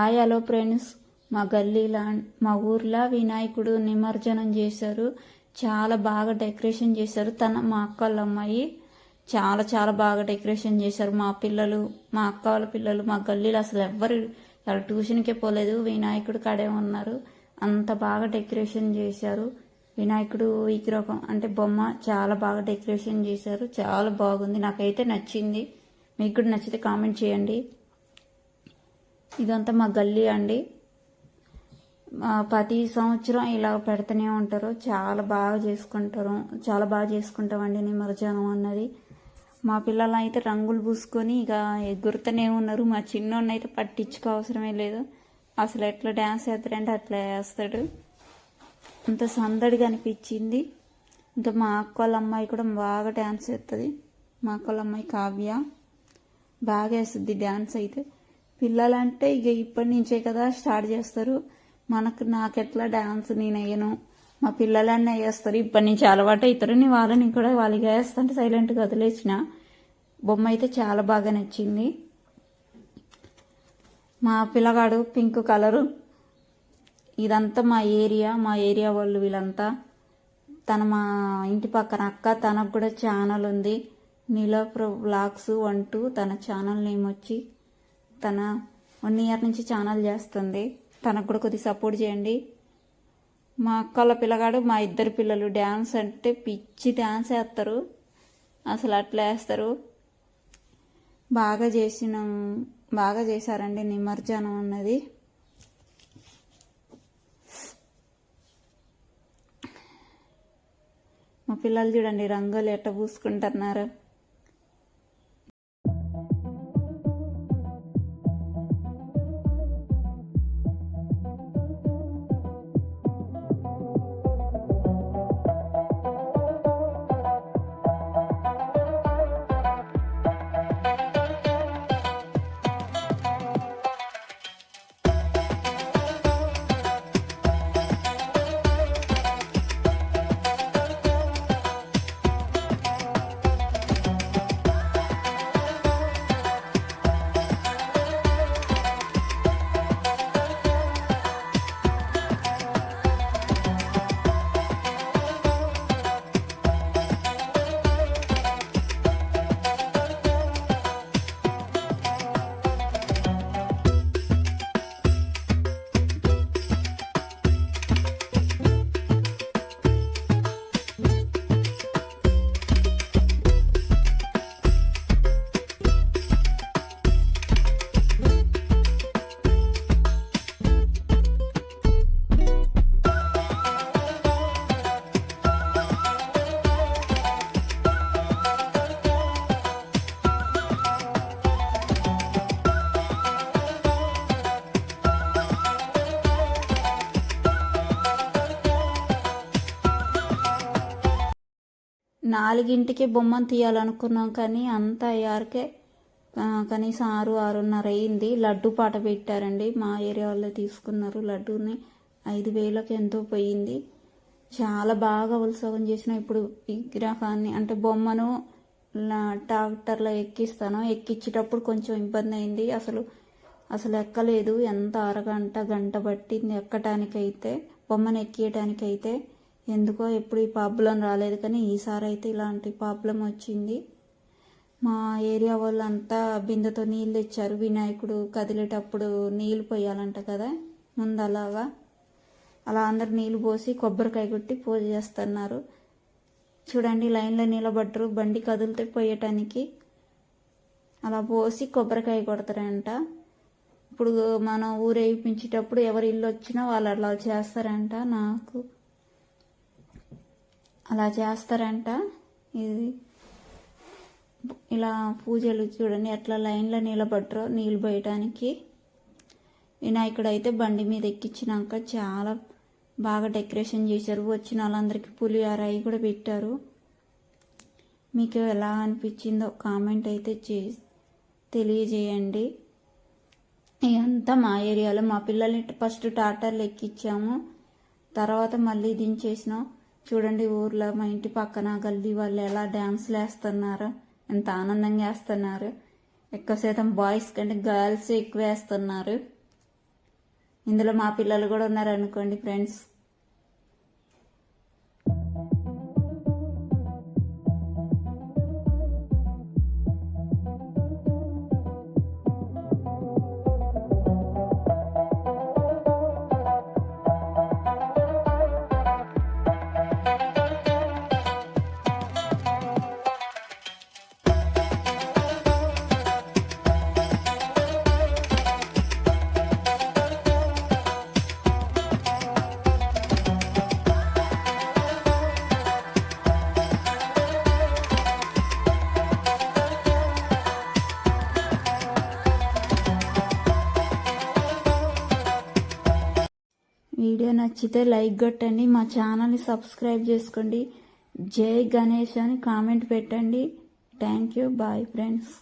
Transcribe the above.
Hi hello friends, మా ఊర్లో వినాయకుడు నిమజ్జనం చేశారు. చాలా బాగా డెకరేషన్ చేశారు. మా అక్క వాళ్ళ అమ్మాయి చాలా చాలా బాగా డెకరేషన్ చేశారు. మా పిల్లలు, మా అక్క వాళ్ళ పిల్లలు, మా గల్లీలో అసలు ఎవ్వరు ట్యూషన్కే పోలేదు, వినాయకుడు కాడే ఉన్నారు. అంత బాగా డెకరేషన్ చేశారు. వినాయకుడు విగ్రహం అంటే బొమ్మ చాలా బాగా డెకరేషన్ చేశారు. చాలా బాగుంది, నాకైతే నచ్చింది. మీకు కూడా నచ్చితే కామెంట్ చేయండి. ఇదంతా మా గల్లీ అండి. ప్రతి సంవత్సరం ఇలా పెడుతూనే ఉంటారు. చాలా బాగా చేసుకుంటామండి నిమజ్జనం అన్నది. మా పిల్లలు అయితే రంగులు పూసుకొని ఇక ఎగురుతూనే ఉన్నారు. మా చిన్నోడిని అయితే పట్టించుకో అవసరమే లేదు. అసలు ఎట్లా డ్యాన్స్ చేస్తాడంటే అట్లా వేస్తాడు. అంత సందడిగా అనిపించింది. ఇంకా మా అక్క వాళ్ళ అమ్మాయి కూడా బాగా డ్యాన్స్ చేస్తుంది. మా అక్క వాళ్ళ అమ్మాయి కావ్య బాగా వేస్తుంది డ్యాన్స్. అయితే పిల్లలంటే ఇక ఇప్పటి నుంచే కదా స్టార్ట్ చేస్తారు. నాకెట్లా డ్యాన్స్ నేను వేయను, మా పిల్లలన్నీ వేస్తారు. ఇప్పటి నుంచి అలవాటు అవుతారు. నేను వాళ్ళని కూడా వాళ్ళకి వేస్తుంటే సైలెంట్గా వదిలేసిన. బొమ్మ అయితే చాలా బాగా నచ్చింది. మా పిల్లగాడు పింక్ కలరు. ఇదంతా మా ఏరియా వాళ్ళు వీళ్ళంతా. మా ఇంటి పక్కన అక్క, తనకు కూడా ఛానల్ ఉంది, నీలోప్ర వ్లాగ్స్ 1-2. తన ఛానల్ నేమ్ వచ్చి తన 1 ఇయర్ నుంచి ఛానల్ చేస్తుంది. తనకు కూడా కొద్దిగా సపోర్ట్ చేయండి. మా అక్కల పిల్లగాడు, మా ఇద్దరు పిల్లలు డ్యాన్స్ అంటే పిచ్చి డ్యాన్స్ వేస్తారు. అసలు అట్లా వేస్తారు. బాగా చేశారండి నిమజ్జనం అన్నది. మా పిల్లలు చూడండి రంగులు ఎట్ట పూసుకుంటున్నారు. నాలుగింటికి బొమ్మను తీయాలనుకున్నాం, కానీ అంత అయ్యారికే కనీసం 6-6:30 అయింది. లడ్డు పాట పెట్టారండి. మా ఏరియా వాళ్ళే తీసుకున్నారు. లడ్డూని 5,000కి ఎంతో పోయింది. చాలా బాగా ఉత్సవం చేసిన. ఇప్పుడు విగ్రహాన్ని అంటే బొమ్మను ట్రాక్టర్లో ఎక్కించేటప్పుడు కొంచెం ఇబ్బంది అయింది. అసలు ఎక్కలేదు. ఎంత గంట పట్టింది ఎక్కటానికైతే, బొమ్మను ఎక్కియటానికైతే. ఎందుకో ఎప్పుడు ఈ ప్రాబ్లం రాలేదు, కానీ ఈసారి అయితే ఇలాంటి ప్రాబ్లం వచ్చింది. మా ఏరియా వాళ్ళంతా బిందెతో నీళ్ళు తెచ్చారు. వినాయకుడు కదిలేటప్పుడు నీళ్ళు పోయాలంట కదా ముందు. అలా అందరు నీళ్ళు పోసి కొబ్బరికాయ కొట్టి పూజ చేస్తున్నారు. చూడండి లైన్లో నిలబడ్డరు, బండి కదిలితే పోయటానికి. అలా పోసి కొబ్బరికాయ కొడతారంట. ఇప్పుడు మనం ఊరేగించేటప్పుడు ఎవరి ఇల్లు వచ్చినా వాళ్ళు అలా చేస్తారంట. అలా చేస్తారంట. ఇది ఇలా పూజలు చూడండి ఎట్లా లైన్లో నిలబడ్డరో నీళ్ళు పోయటానికి. వినాయకుడు అయితే బండి మీద ఎక్కించినాక చాలా బాగా డెకరేషన్ చేశారు. వచ్చిన వాళ్ళందరికీ పులిహోర అవి కూడా పెట్టారు. మీకు ఎలా అనిపించిందో కామెంట్ అయితే తెలియజేయండి. ఇదంతా మా ఏరియాలో. మా పిల్లల్ని ఫస్ట్ ట్రాక్టర్లు ఎక్కించాము, తర్వాత మళ్ళీ దించేసినాం. చూడండి ఊర్లో మా ఇంటి పక్కన గల్లీ వాళ్ళు ఎలా డ్యాన్స్లు వేస్తున్నారో, ఎంత ఆనందంగా వేస్తున్నారు. ఎక్కువ శాతం బాయ్స్ కంటే గర్ల్స్ ఎక్కువ వేస్తున్నారు. ఇందులో మా పిల్లలు కూడా ఉన్నారు అనుకోండి ఫ్రెండ్స్. వీడియో నచ్చితే లైక్ కొట్టండి, మా ఛానల్ని సబ్స్క్రైబ్ చేసుకోండి. జై గణేష్ అని కామెంట్ పెట్టండి. Thank you. Bye friends.